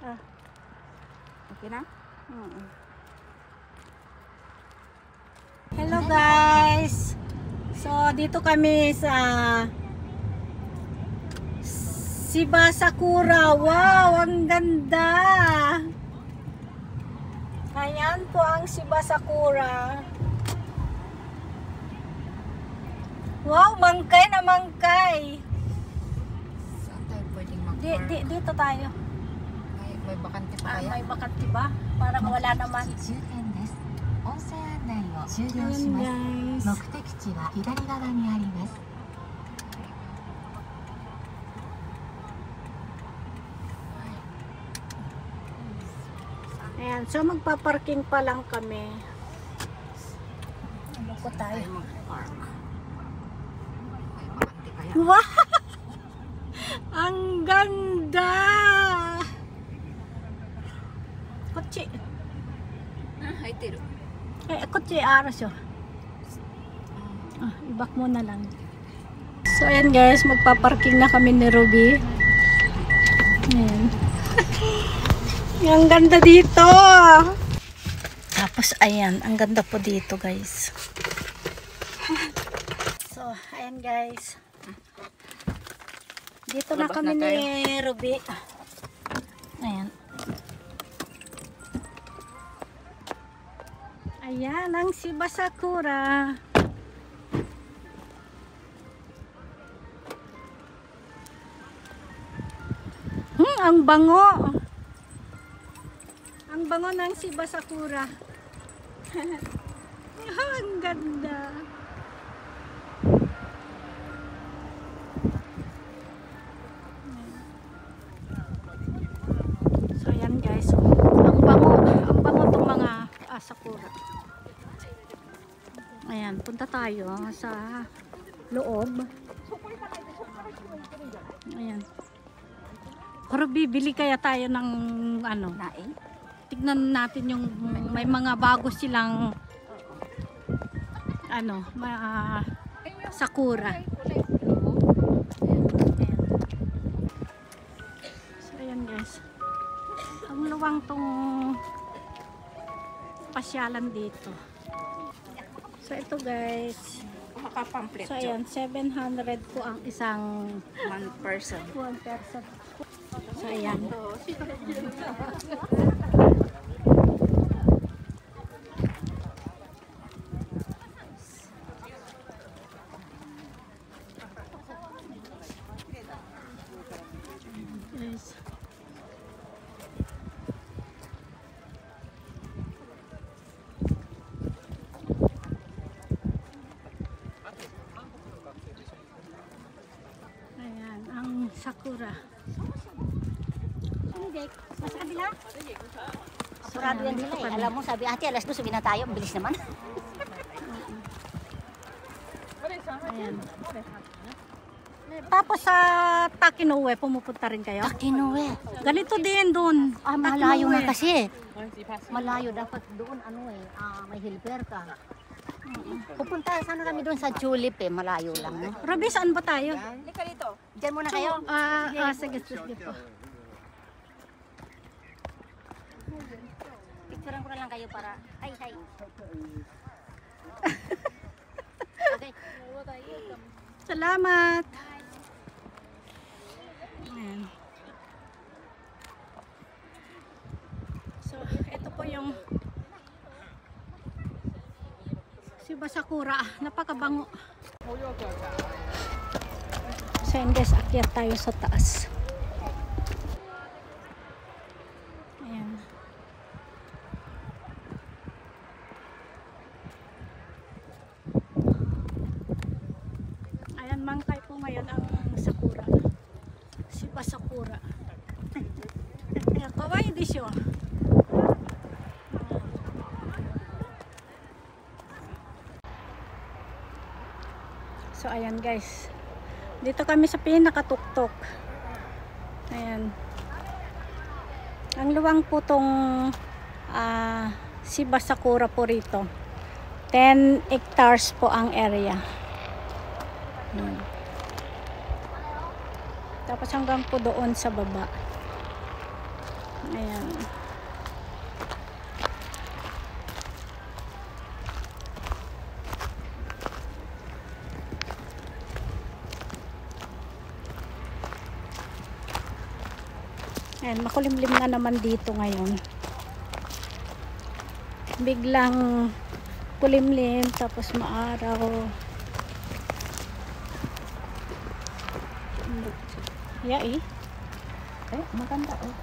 Ah, Okay na? hello guys! So, dito kami sa Shiba Sakura. Wow! Ang ganda! Ayan po ang Shiba Sakura. Wow! Mangkay na mangkay! Saan tayo pwedeng mag-park? Dito tayo. May bakante pa kaya? May bakante ba? Parang wala naman. Ayan guys. 目的地は左側にあります。 Ayan, so magpa-parking pa lang kami. Ano po tayo? Mag-park. May bakante kaya? Wow! Ang ganda! Kotse. Haiteru. Kotse aras yun. Ibak mo na lang. So ayan guys, magpa-parking na kami ni Ruby. Ayan. Ang ganda dito! Tapos ayan, ang ganda po dito guys. So ayan guys. Dito na Labas kami na ni Ruby. Ayan. Ayan ang Shiba Sakura. Ang bango. Ang bango ng Shiba Sakura. Ang ganda. So ayan guys. Ang bango tong mga sakura. Ayan, punta tayo sa loob. Ayan. Pero bibili kaya tayo ng ano? Nain? Tignan natin yung may mga bago silang ano, sakura. Ayan. So ayan guys. Ang luwang tong pasyalan dito. So ito guys. Maka-pamphlet. So ayan, 700 po ang isang One person. one person. So ayan. Guys. Ayan, ang sakura. Mas kabila? Apurado yan nila eh. Alam mo, sabi ate, alas 2 sabi na tayo. Bilis naman. Ayan. Tapos sa Takinoue, pumupunta rin kayo? Takinoue. Ganito din doon. Ah, malayo nga kasi. Malayo. Dapat doon, may helper ka. Pupunta, sana kami doon sa Julip eh. Malayo lang, no? Ruby, saan ba tayo? Halika dito. Diyan muna kayo. Sige po. Picturean ko na lang kayo para... Ay, hi. Okay. Salamat. Ayan. So, ito po yung Shiba Sakura. Napakabango. So, yun guys, akyat tayo sa taas. Ayan. Ayan, mangkay po ngayon ang sakura. Shiba Sakura. Kawaii desho. So ayan guys. Dito kami sa pinakatuktok. Ayan. Ang luwang po tong Shiba Sakura po rito. 10 hectares po ang area. Ayan. Tapos hanggang po doon sa baba. Ayan. Ayan, makulimlim na naman dito ngayon. Biglang kulimlim, tapos maaraw. Yeah, eh. Maganda oh.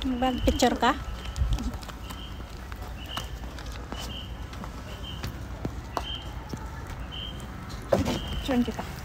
Mag-picture ka? Picture kita.